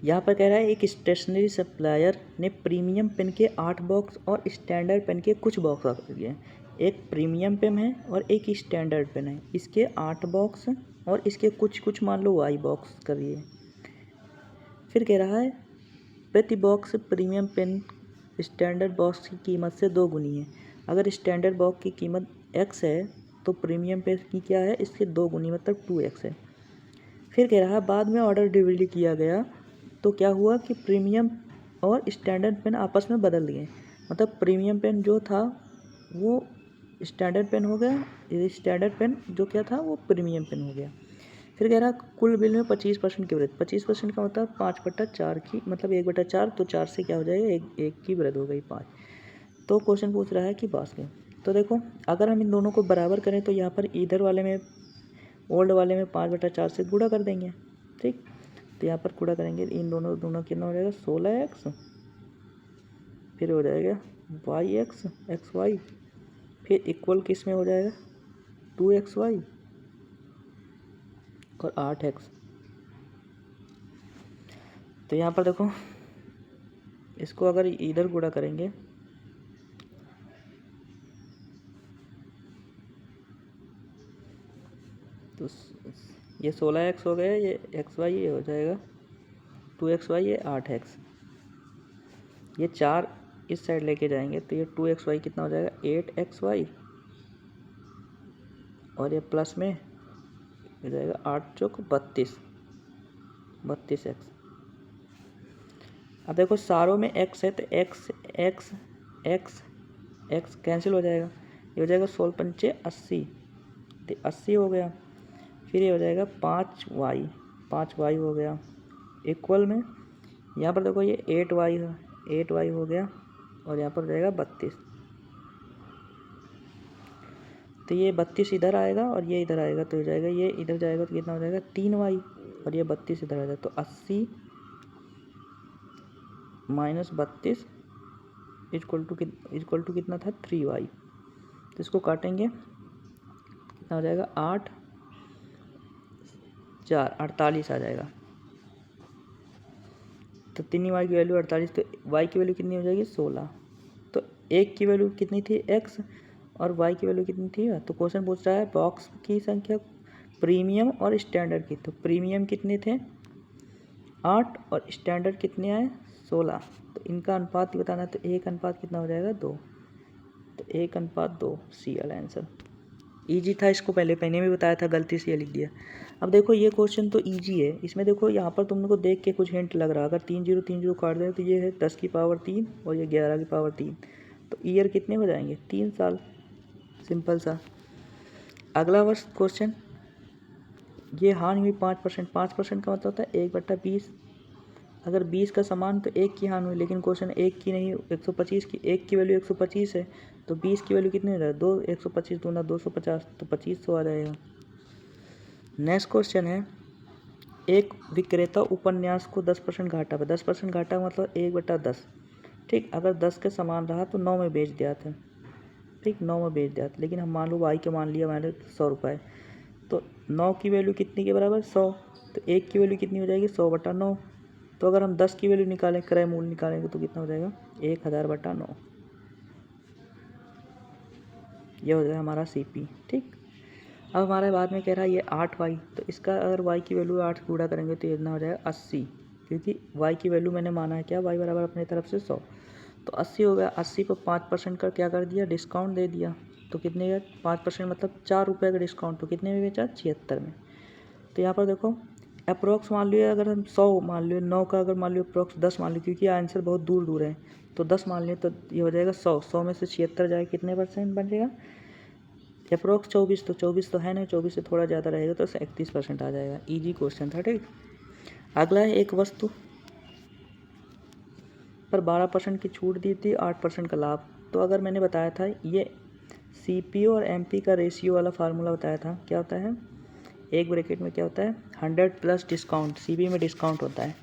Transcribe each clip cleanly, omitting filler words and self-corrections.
यहाँ पर कह रहा है एक स्टेशनरी सप्लायर ने प्रीमियम पेन के 8 बॉक्स और स्टैंडर्ड पेन के कुछ बॉक्स ऑर्डर किए हैं। एक प्रीमियम पेन है और एक स्टैंडर्ड पेन है, इसके 8 बॉक्स और इसके कुछ मान लो वाई बॉक्स करिए। फिर कह रहा है प्रति box premium pen standard box की कीमत से 2 गुनी है। अगर स्टैंडर्ड बॉक्स की कीमत x है तो प्रीमियम पेन की क्या है, इसके 2 गुनी मतलब 2x है। फिर कह रहा है बाद में ऑर्डर डिलीवरी किया गया तो क्या हुआ कि प्रीमियम और स्टैंडर्ड पेन आपस में बदल गए, मतलब प्रीमियम पेन जो था वो स्टैंडर्ड पेन हो गया, स्टैंडर्ड पेन जो क्या था वो प्रीमियम पेन हो गया। फिर कह रहा कुल बिल में 25% की वृद्धि। 25% का मतलब 5/4 की, मतलब 1/4, तो 4 से क्या हो जाएगा, एक की वृद्धि हो गई 5। तो क्वेश्चन पूछ रहा है कि बास्केट। तो देखो अगर हम इन दोनों को बराबर करें तो यहाँ पर इधर वाले में ओल्ड वाले में 5/4 से गुणा कर देंगे, ठीक। तो यहाँ पर गुणा करेंगे इन दोनों कितना हो जाएगा 16x, फिर हो जाएगा yx xy, फिर इक्वल किस में हो जाएगा 2xy और 8x। तो यहाँ पर देखो इसको अगर इधर गुणा करेंगे तो ये 16x हो गया, ये xy ये हो जाएगा 2xy, ये 8x। ये 4 इस साइड लेके जाएंगे तो ये 2xy कितना हो जाएगा 8xy, और ये प्लस में हो जाएगा 8 चौक 32x। अब देखो सारों में x है तो x x x x cancel हो जाएगा, ये हो जाएगा 16 पंचे 80, तो 80 हो गया। फिर ये हो जाएगा 5y हो गया, इक्वल में यहाँ पर देखो ये 8y हो गया, और यहाँ पर हो जाएगा 32। तो ये 32 इधर आएगा और ये इधर आएगा तो हो जाएगा, ये इधर जाएगा तो कितना हो जाएगा 3y, और ये 32 इधर आ जाएगा तो 80 माइनस 32 इक्वल टू कितना था 3y। तो इसको काटेंगे कितना हो जाएगा 8 4 48 आ जाएगा। तो 3y की वैल्यू 48, तो y की वैल्यू कितनी हो जाएगी 16। तो एक की वैल्यू कितनी थी x और y की वैल्यू कितनी थी। तो क्वेश्चन पूछ रहा है बॉक्स की संख्या प्रीमियम और स्टैंडर्ड की। तो प्रीमियम कितने थे 8 और स्टैंडर्ड कितने आए 16। तो इनका अनुपात ही बताना है, तो 1 अनुपात कितना हो जाएगा 2। तो 1:2 सी वाला आंसर। ईजी था, इसको पहले भी बताया था, गलती से ये लिख दिया। अब देखो ये क्वेश्चन तो ईजी है, इसमें देखो यहाँ पर तुम लोग को देख के कुछ हिंट लग रहा है। अगर 3 0 3 0 काट दें तो ये है 10 की पावर 3 और ये 11 की पावर 3, तो ईयर कितने हो जाएंगे 3 साल, सिंपल सा। अगला वर्ष क्वेश्चन, ये हानि हुई 5%। 5% का मतलब होता है 1/20। अगर 20 का सामान तो 1 की हानि हुई, लेकिन क्वेश्चन 1 की नहीं 125 की, 1 की वैल्यू 125 है तो 20 की वैल्यू कितनी हो जाएगी 2, 125 दूना 250, तो 2500 आ जाएगा। नेक्स्ट क्वेश्चन है एक विक्रेता उपन्यास को 10% घाटा पर, 10% घाटा मतलब 1/10, ठीक। अगर 10 के सामान रहा तो 9 में बेच दिया था, ठीक, 9 में बेच दिया था, लेकिन हम मान लो वाई के मान लिया मैंने 100 रुपये, तो 9 की वैल्यू कितनी के बराबर 100, तो 1 की वैल्यू कितनी हो जाएगी 100/9। तो अगर हम 10 की वैल्यू निकालें, क्रय मूल्य निकालेंगे तो कितना हो जाएगा 1000/9, ये हो जाएगा हमारा CP, ठीक। अब हमारे बाद में कह रहा है ये 8y, तो इसका अगर y की वैल्यू 8 गुणा करेंगे तो इतना हो जाएगा 80, क्योंकि y की वैल्यू मैंने माना है क्या y बराबर अपनी तरफ से 100, तो 80 हो गया। 80 पर 5% का क्या कर दिया डिस्काउंट दे दिया, तो कितने का 5% मतलब 4 रुपये का डिस्काउंट, तो कितने में बेचा 76 में। तो यहाँ पर देखो अप्रोक्स मान लिया, अगर हम 100 मान लियो, 9 का अगर मान लियो अप्रोक्स 10 मान लियो, क्योंकि आंसर बहुत दूर है तो 10 मान लियो, तो ये हो जाएगा 100 में से 76 जाएगा कितने % बनेगा अप्रोक्स 24, तो 24 तो है नहीं, 24 से थोड़ा ज़्यादा रहेगा तो 31% आ जाएगा। इजी क्वेश्चन था, ठीक। अगला है एक वस्तु पर 12% की छूट दी थी, 8% का लाभ। तो अगर मैंने बताया था ये CP और MP का रेशियो वाला फार्मूला बताया था, क्या होता है एक ब्रैकेट में क्या होता है 100 प्लस डिस्काउंट, CP में डिस्काउंट होता है,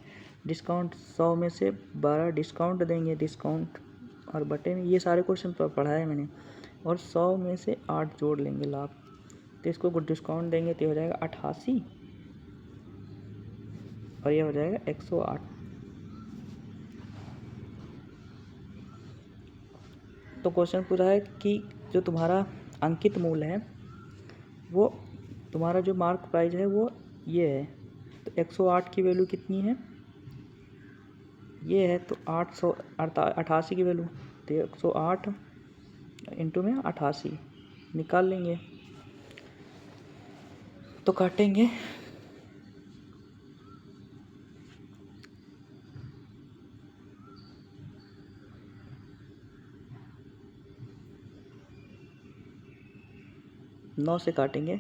डिस्काउंट 100 में से 12 डिस्काउंट देंगे, डिस्काउंट और बटे में, ये सारे क्वेश्चन पढ़ा है मैंने, और 100 में से 8 जोड़ लेंगे लाभ, तो इसको डिस्काउंट देंगे तो हो जाएगा 88 और ये हो जाएगा 108। तो क्वेश्चन पूरा है कि जो तुम्हारा अंकित मूल्य है वो तुम्हारा जो मार्क प्राइस है वो ये है। तो 108 की वैल्यू कितनी है, ये है। तो 888 की वैल्यू, तो 108 इंटू में 88 निकाल लेंगे। तो काटेंगे, नौ से काटेंगे,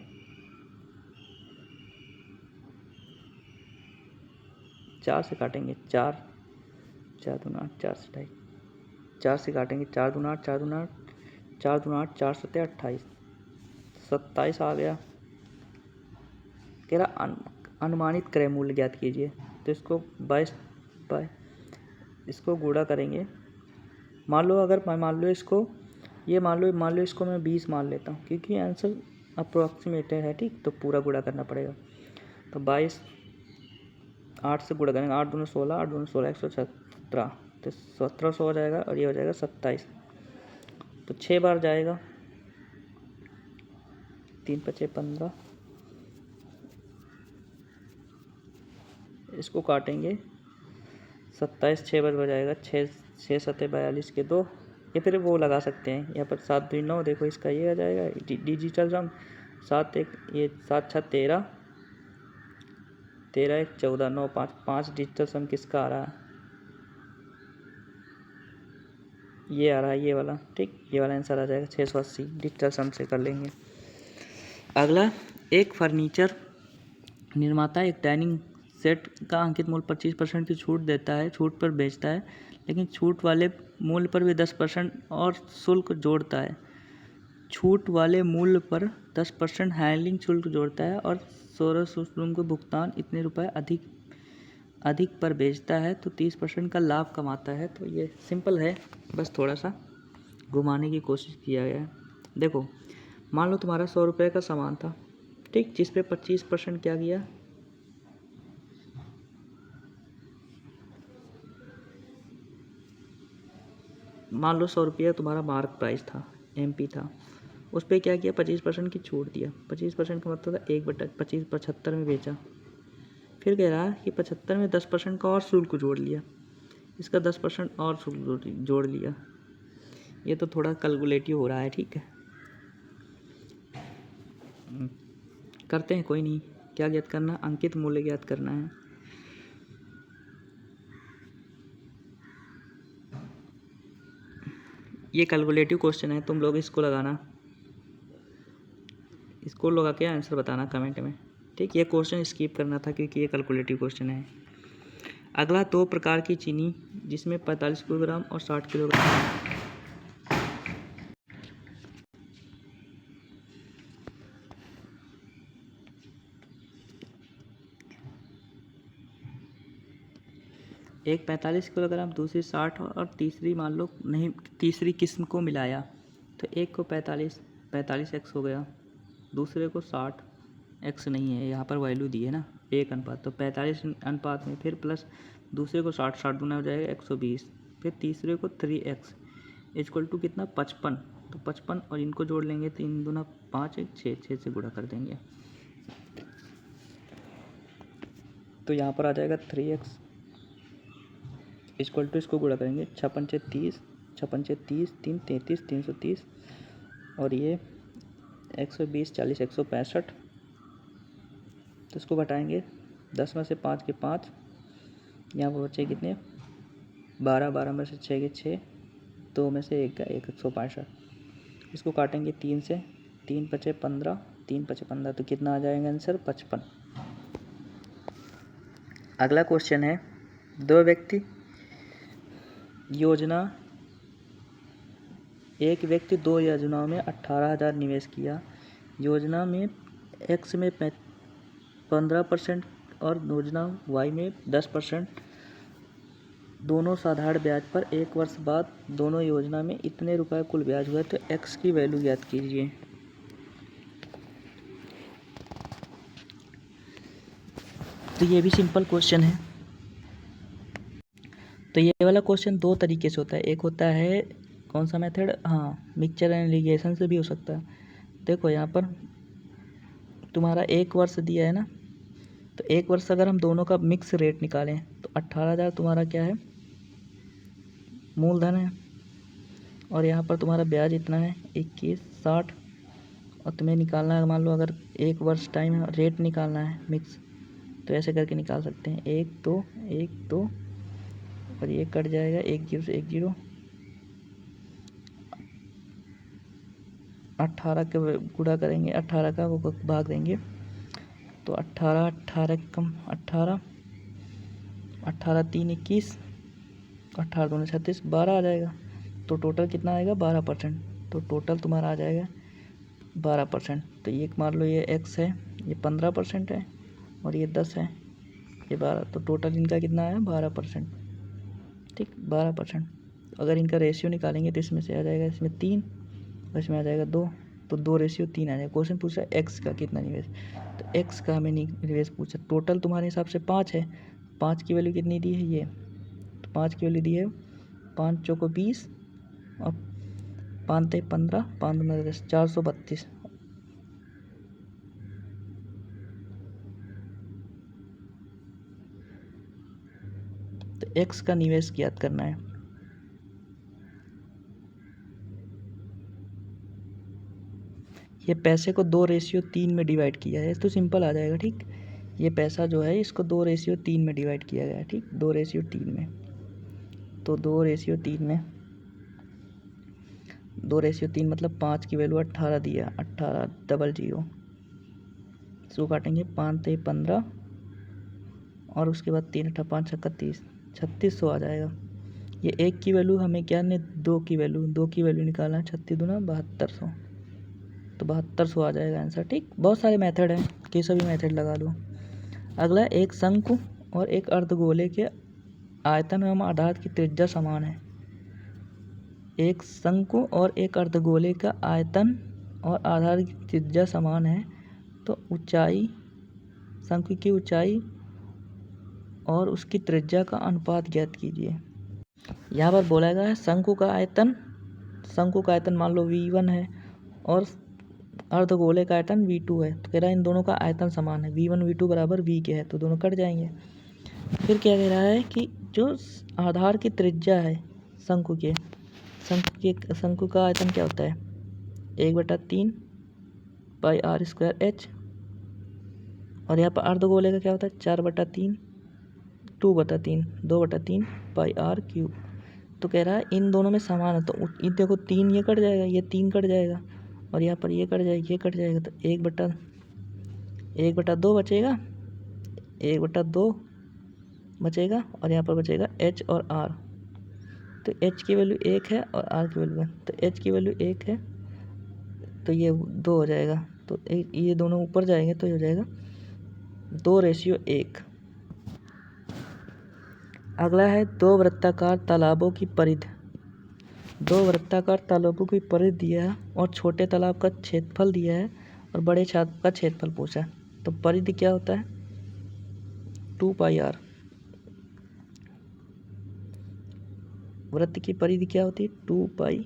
4 से काटेंगे, 4 4 दूना 8, 4 से 2.5, 4 से काटेंगे, 4 दूना 8, 4 दूना 8, 4 दूना 8, 4 सत्ते 28, 27 आ गया। कह रहा अनुमानित क्रय मूल्य ज्ञात कीजिए। तो इसको 22 बाय इसको गुणा करेंगे। मान लो अगर मान लो इसको ये मान लो इसको मैं 20 मान लेता हूँ, क्योंकि आंसर अप्रोक्सीमेटेड है, ठीक। तो पूरा गुणा करना पड़ेगा। तो 22 8 से गुणा करेंगे, 8 दूनी 16, 8 दूनी 16, 117, तो 1700 हो जाएगा और ये हो जाएगा 27। तो 6 बार जाएगा, 3 पचे 15, इसको काटेंगे, 27 6 बार हो जाएगा, 6 सत्ते 42 के 2। या फिर वो लगा सकते हैं यहाँ पर 7 2 9, देखो इसका ये आ जाएगा डिजिटल सम, 7 1 ये 7 6 13, 13 1 14, 9 5 5 डिजिटल सम किसका आ रहा है, ये आ रहा है, ये वाला, ठीक। ये वाला आंसर आ जाएगा 680, डिजिटल सम से कर लेंगे। अगला, एक फर्नीचर निर्माता एक डाइनिंग सेट का अंकित मूल्य 25% की छूट देता है, छूट पर बेचता है, लेकिन छूट वाले मूल्य पर भी 10% और शुल्क जोड़ता है। छूट वाले मूल्य पर 10% हैंडलिंग शुल्क जोड़ता है और 16 शुल्क को भुगतान इतने रुपए अधिक पर बेचता है तो 30% का लाभ कमाता है। तो ये सिंपल है, बस थोड़ा सा घुमाने की कोशिश किया गया है। देखो, मान लो तुम्हारा 100 रुपये का सामान था, ठीक, जिस पे 25% क्या किया, मान लो 100 रुपया तुम्हारा मार्क प्राइस था, MP था, उस पर क्या किया, 25% की छूट दिया। 25% का मतलब था 1/25 75 में बेचा। फिर कह रहा है कि 75 में 10% का और शुल्क जोड़ लिया, इसका 10% और शुल्क जोड़ लिया। ये तो थोड़ा कैलकुलेटिव हो रहा है, ठीक है, करते हैं, कोई नहीं। क्या ज्ञात करना, अंकित मूल्य ज्ञात करना है। ये कैलकुलेटिव क्वेश्चन है, तुम लोग इसको लगाना, इसको लगा के आंसर बताना कमेंट में, ठीक। ये क्वेश्चन स्किप करना था क्योंकि ये कैलकुलेटिव क्वेश्चन है। अगला, 2 प्रकार की चीनी जिसमें 45 किलोग्राम और 60 किलोग्राम एक 45 किलोग्राम, दूसरी 60 और तीसरी मान लो नहीं, तीसरी किस्म को मिलाया तो एक को 45 एक्स हो गया, दूसरे को 60 एक्स नहीं है, यहाँ पर वैल्यू दी है ना 1 अनुपात, तो 45 अनुपात में फिर प्लस दूसरे को 60 गुना हो जाएगा 120, फिर तीसरे को 3x इक्वल टू कितना 55, तो 55 और इनको जोड़ लेंगे तो 3 दूना 5 1 6 से गुणा कर देंगे, तो यहाँ पर आ जाएगा 3x इक्वल टू, इसको गुणा करेंगे 6 पंचे 30, 6 पंचे 30, 3 33, 330 और ये 120 40 165, तो इसको घटाएंगे, 10 में से 5 के 5, यहाँ पर बचे कितने 12, 12 में से 6 के 6, 2 में से 1 का 1, 165। इसको काटेंगे 3 से, 3 पचे 15, 3 पचे 15, तो कितना आ जाएगा आंसर 55। अगला क्वेश्चन है, 2 व्यक्ति योजना, एक व्यक्ति 2 योजनाओं में 18,000 निवेश किया। योजना में X में 15% और योजना Y में 10%, दोनों साधारण ब्याज पर 1 वर्ष बाद दोनों योजना में इतने रुपए कुल ब्याज हुआ, तो X की वैल्यू ज्ञात कीजिए। तो ये भी सिंपल क्वेश्चन है। तो ये वाला क्वेश्चन 2 तरीके से होता है, एक होता है कौन सा मेथड? हाँ, मिक्सचर एंड एलिगेशन से भी हो सकता है। देखो यहाँ पर तुम्हारा 1 वर्ष दिया है ना, तो 1 वर्ष अगर हम दोनों का मिक्स रेट निकालें तो 18,000 तुम्हारा क्या है? मूलधन है। और यहाँ पर तुम्हारा ब्याज इतना है 21,60। और तुम्हें निकालना है, मान लो अगर 1 वर्ष टाइम है, रेट निकालना है मिक्स, तो ऐसे करके निकाल सकते हैं। 1 2 1 2 और ये कट जाएगा 1 0 से 1 0। 18 के गुणा करेंगे, 18 का वो भाग देंगे, तो 18 18 कम 18 18 3 21, 18 दूनी 36, 12 आ जाएगा। तो टोटल कितना आएगा? 12%। तो टोटल तुम्हारा आ जाएगा 12%। तो ये मान लो ये x है, ये 15% है, और ये 10 है, ये 12। तो टोटल इनका कितना आया? 12%। ठीक, 12%। अगर इनका रेशियो निकालेंगे तो इसमें से आ जाएगा, इसमें 3 और इसमें आ जाएगा 2, तो 2:3 आ जाएगा। क्वेश्चन पूछ रहा है एक्स का कितना निवेश, तो एक्स का हमें निवेश पूछा। टोटल तुम्हारे हिसाब से 5 है, 5 की वैल्यू कितनी दी है? ये तो 5 की वैल्यू दी है 5 चौको 20 और 5 ते 15, 5 दूना 10, 432। तो एक्स का निवेश ज्ञात करना है। ये पैसे को 2:3 में डिवाइड किया है, तो सिंपल आ जाएगा। ठीक, ये पैसा जो है इसको 2:3 में डिवाइड किया गया है। ठीक, 2:3 में, तो 2:3 में 2:3 मतलब 5 की वैल्यू 18 दिया, 18 00, इसको काटेंगे 5 ते 15 और उसके बाद 3 8 5 6 30, 3600 आ जाएगा। ये 1 की वैल्यू हमें क्या ने 2 की वैल्यू निकालना है, 36 दूना 7200, तो 7200 आ जाएगा आंसर। ठीक, बहुत सारे मेथड हैं, किसी भी मेथड लगा लो। अगला, एक शंकु और एक अर्धगोले के आयतन एवं आधार की त्रिज्या समान है। एक शंकु और एक अर्धगोले का आयतन और आधार की त्रिज्या समान है, तो ऊंचाई, शंकु की ऊंचाई और उसकी त्रिज्या का अनुपात ज्ञात कीजिए। यहाँ पर बोला गया है शंकु का आयतन मान लो V1 है और अर्धगोले का आयतन V2 है। तो कह रहा है इन दोनों का आयतन समान है, V1 V2 बराबर V के है, तो दोनों कट जाएंगे। फिर क्या कह रहा है कि जो आधार की त्रिज्या है शंकु का आयतन क्या होता है? 1/3 पाई r स्क्वायर h। और यहाँ पर अर्धगोले का क्या होता है? 4/3 2/3 पाई r क्यूब। तो कह रहा है इन दोनों में समान है, तो देखो 3 ये कट जाएगा, ये 3 कट जाएगा, और यहाँ पर ये कट जाएगा, ये कट जाएगा, तो 1/2 बचेगा, 1/2 बचेगा, और यहाँ पर बचेगा h और r। तो h की वैल्यू 1 है और r की वैल्यू 1, तो h की वैल्यू 1 है तो ये 2 हो जाएगा, तो ये दोनों ऊपर जाएंगे तो ये हो जाएगा 2:1। अगला है दो वृत्ताकार तालाबों की परिधि दिया है और छोटे तालाब का क्षेत्रफल दिया है और बड़े तालाब का क्षेत्रफल पूछा है। तो परिधि क्या होता है? 2πr। वृत्त की परिधि क्या होती है? 2πr।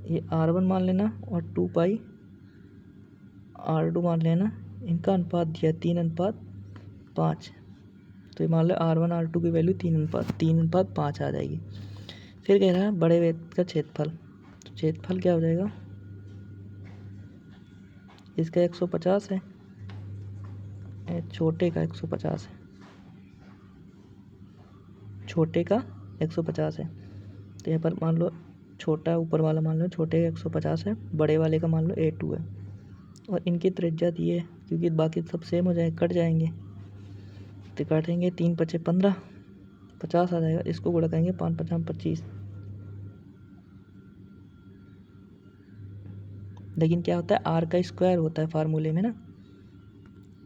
ये r1 मान लेना और 2πr2 मान लेना, इनका अनुपात दिया 3:5। तो ये मान लो r1 r2 की वैल्यू 3:5 आ जाएगी। फिर कह रहा है बड़े वृत्त का क्षेत्रफल, तो क्षेत्रफल क्या हो जाएगा? इसका 150 है, छोटे का 150 है, छोटे का 150 है। तो यहाँ पर मान लो छोटा ऊपर वाला मान लो छोटे का 150 है, बड़े वाले का मान लो A2 है, और इनकी त्रिज्या दी है, क्योंकि बाकी सब सेम हो जाए, कट जाएंगे, तो काटेंगे 3 × 5 = 15, 50 आ जाएगा। इसको गुणा करेंगे 5 × 5 = 25। लेकिन क्या होता है? r का स्क्वायर होता है फार्मूले में ना,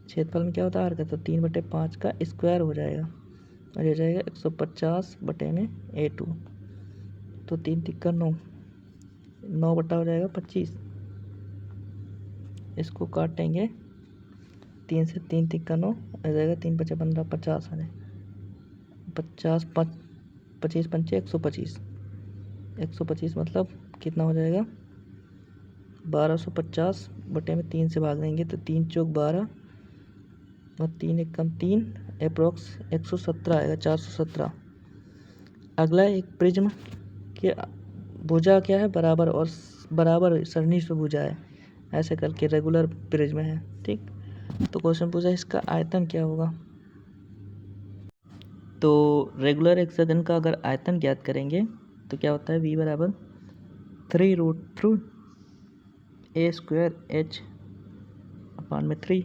क्षेत्रफल में क्या होता है? r का, तो 3/5 का स्क्वायर हो जाएगा और ये जाएगा 150 बटे में A2, तो 3 × 3 = 9, 9 बटा हो जाएगा 25। इसको काटेंगे 3 से, 3 × 3 = 9 आ जाएगा, 3 × 5 = 15, 50 आ जाएगा, 50 25 × 5 = 125। 125 मतलब कितना हो जाएगा 1250 बटे में 3 से भाग देंगे तो 3 चौक 12 और 3 एक कम 3 अप्रोक्स 117 आएगा 417। अगला एक प्रिज्म के भुजा क्या है बराबर और बराबर सरणीश भुजा है, ऐसे करके रेगुलर प्रिज्म है। ठीक, तो क्वेश्चन पूछा इसका आयतन क्या होगा। तो रेगुलर हेक्सागन का अगर आयतन ज्ञात करेंगे तो क्या होता है v बराबर 3√a²h/3।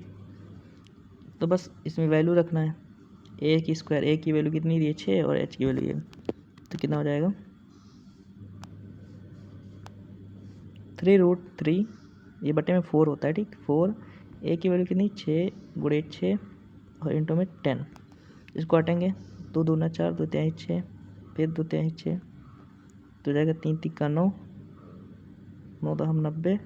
तो बस इसमें वैल्यू रखना है, a की स्क्वायर, a की वैल्यू कितनी दी है 6 और h की वैल्यू ये, तो कितना हो जाएगा 3√3 ये बटे में 4 होता है। ठीक, 4 a की वैल्यू कितनी 6 गुणे 6 और इंटू में 10, इसको हटेंगे 2 दूना 4 2 तिहाई 6 फिर 2 तिहाई 6 तो जाएगा 3 तिक्का 9 9 तो हम 90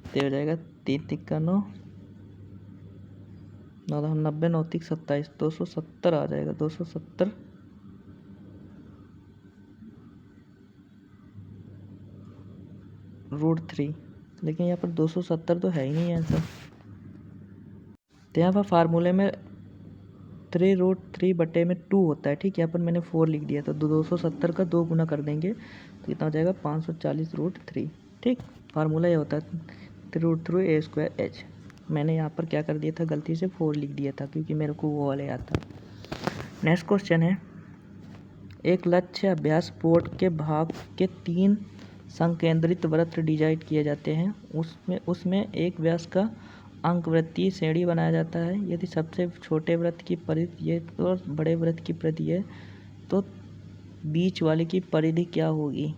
तो हो जाएगा 3 तिक्का 9 9 तो हम 90 9 तिक 27 270 आ जाएगा 270 √3। लेकिन यहाँ पर 270 तो है ही नहीं आंसर, तो यहाँ पर फार्मूले में 3√3 बटे में 2 होता है। ठीक, यहाँ पर मैंने 4 लिख दिया, तो 270 का 2 गुना कर देंगे तो कितना हो जाएगा 540√3। ठीक, फार्मूला ये होता है 3√3a²h। मैंने यहाँ पर क्या कर दिया था गलती से 4 लिख दिया था क्योंकि मेरे को वो वाले आता। नेक्स्ट क्वेश्चन है, एक लक्ष्य अभ्यास बोर्ड के भाग के 3 संकेंद्रित वृत्त डिजाइन किए जाते हैं, उसमें एक व्यास का अंकवृत्तीय श्रेणी बनाया जाता है। यदि सबसे छोटे वृत्त की परिधि ये और बड़े वृत्त की परिधि है तो बीच वाले की परिधि क्या होगी।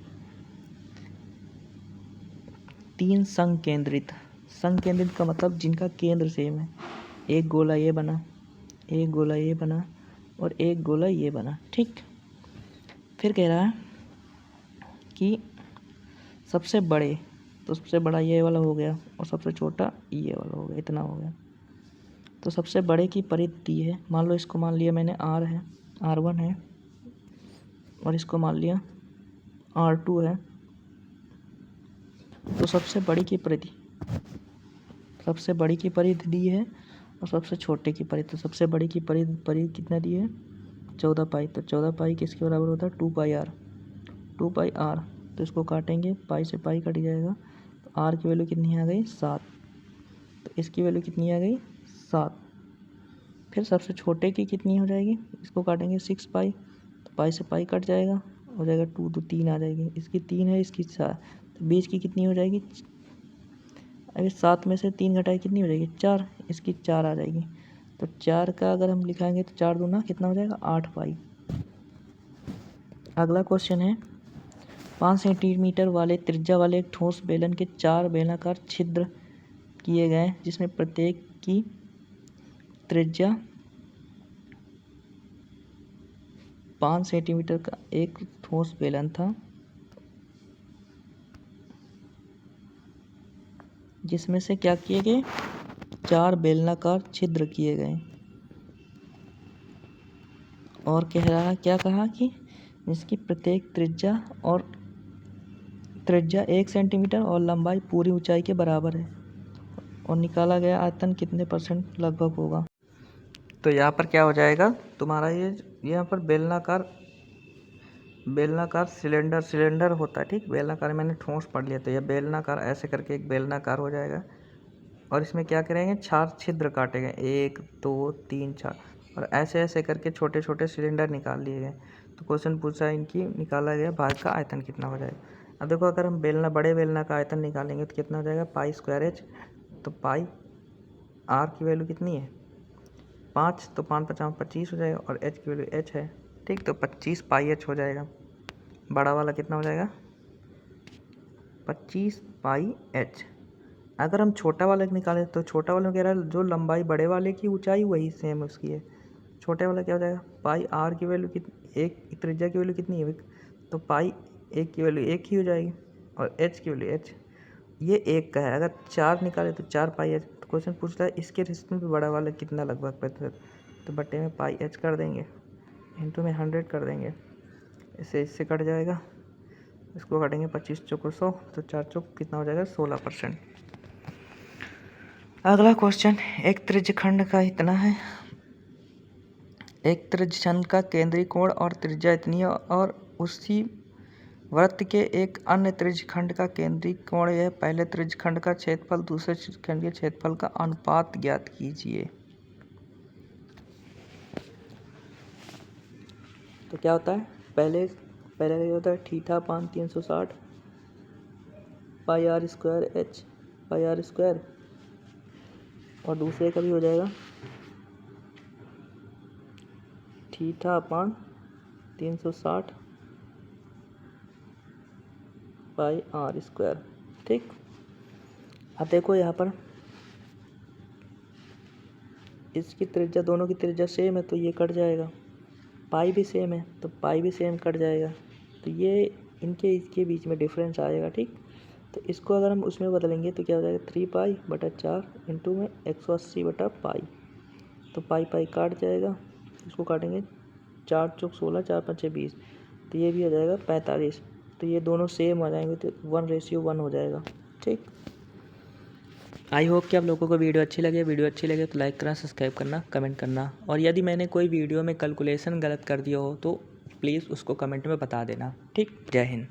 3 संकेंद्रित, संकेंद्रित का मतलब जिनका केंद्र सेम है, एक गोला ये बना, एक गोला ये बना और एक गोला ये बना। ठीक, फिर कह रहा है कि सबसे बड़े, तो सबसे बड़ा ये वाला हो गया और सबसे छोटा ये वाला हो गया, इतना हो गया। तो सबसे बड़े की परिधि दी है, मान लो इसको मान लिया मैंने R है, R1 है और इसको मान लिया R2 है। तो सबसे बड़ी की परिधि, सबसे बड़ी की परिधि दी है और सबसे छोटे की परिधि, तो सबसे बड़ी की परिधि कितना दी है 14 पाई। तो 14 पाई किसके बराबर होता है 2 पाई R, 2 पाई R। तो इसको काटेंगे, पाई से पाई कट जाएगा, तो R की वैल्यू कितनी आ गई 7, तो इसकी वैल्यू कितनी आ गई 7। फिर सबसे छोटे की कितनी हो जाएगी, इसको काटेंगे 6 पाई, तो पाई से पाई कट जाएगा, हो जाएगा 2, तो 3 आ जाएगी, इसकी 3 है इसकी 4, तो बीच की कितनी हो जाएगी, अभी 7 में से 3 घटाई कितनी हो जाएगी 4, इसकी 4 आ जाएगी। तो 4 का अगर हम लिखाएंगे तो 4 दूना कितना हो जाएगा 8 पाई। अगला क्वेश्चन है, 5 सेंटीमीटर वाले त्रिज्या वाले एक ठोस बेलन के 4 बेलनाकार छिद्र किए गए जिसमें प्रत्येक की त्रिज्या 5 सेंटीमीटर का एक ठोस बेलन था जिसमें से क्या किए गए 4 बेलनाकार छिद्र किए गए। और कह रहा है क्या कहा कि जिसकी प्रत्येक त्रिज्या 1 सेंटीमीटर और लंबाई पूरी ऊंचाई के बराबर है और निकाला गया आयतन कितने % लगभग होगा। तो यहाँ पर क्या हो जाएगा तुम्हारा ये यहाँ पर बेलनाकार सिलेंडर होता है। ठीक, बेलनाकार मैंने ठोस पढ़ लिया, तो यह बेलनाकार ऐसे करके एक बेलनाकार हो जाएगा और इसमें क्या करेंगे 4 छिद्र काटे गए 1 2 3 4 और ऐसे ऐसे करके छोटे छोटे सिलेंडर निकाल लिए गए। तो क्वेश्चन पूछा इनकी निकाला गया भाग का आयतन कितना हो जाएगा। अब देखो अगर हम बड़े बेलना का आयतन निकालेंगे तो कितना हो जाएगा पाई स्क्वायर एच, तो पाई आर की वैल्यू कितनी है 5, तो 5 5 25 हो जाएगा और एच की वैल्यू एच है। ठीक, तो 25 पाई एच हो जाएगा। बड़ा वाला कितना हो जाएगा 25 पाई एच। अगर हम छोटा वाला निकालें तो छोटा वाला कह रहा है जो लंबाई बड़े वाले की ऊंचाई वही सेम उसकी है। छोटे वाला क्या हो जाएगा पाई आर की वैल्यू कितनी, एक त्रिज्या की वैल्यू कितनी है, तो पाई एक की वैल्यू एक ही हो जाएगी और एच की वैल्यू एच, ये 1 का है, अगर 4 निकाले तो 4 पाई एच। तो क्वेश्चन पूछ रहा है इसके रिस्पेक्ट में बड़ा वाला कितना लगभग प्रतिशत, तो बट्टे में पाई एच कर देंगे, इंटू में 100 कर देंगे, इससे कट जाएगा, इसको काटेंगे 25 चौको 100, तो 4 चौक कितना हो जाएगा 16%। अगला क्वेश्चन, एक त्रिज्यखंड का इतना है, एक त्रिज्यखंड का केंद्रीय कोण और त्रिज्या इतनी है और उसी वृत्त के एक अन्य त्रिज्यखंड का केंद्रीय कोण यह पहले त्रिज्यखंड का क्षेत्रफल दूसरे त्रिज्यखंड के क्षेत्रफल का अनुपात ज्ञात कीजिए। तो क्या होता है, पहले का ये होता है theta upon 360 pi r square h pi r square, और दूसरे का भी हो जाएगा theta upon 360 pi r square. ठीक, अब देखो यहाँ पर इसकी त्रिज्या, दोनों की त्रिज्या सेम है तो ये कट जाएगा, पाई भी सेम है तो पाई भी सेम कट जाएगा, तो ये इसके बीच में डिफरेंस आएगा। ठीक, तो इसको अगर हम उसमें बदलेंगे तो क्या हो जाएगा 3 पाई बटा 4 इंटू में 180 बटा पाई, तो पाई पाई काट जाएगा, इसको काटेंगे 4 चौक 16, 4 5 20, तो ये भी हो जाएगा 45, तो ये दोनों सेम आ जाएंगे तो 1:1 हो जाएगा। ठीक, आई होप कि आप लोगों को वीडियो अच्छी लगे तो लाइक करना, सब्सक्राइब करना, कमेंट करना, और यदि मैंने कोई वीडियो में कैलकुलेशन गलत कर दिया हो तो प्लीज़ उसको कमेंट में बता देना। ठीक, जय हिंद।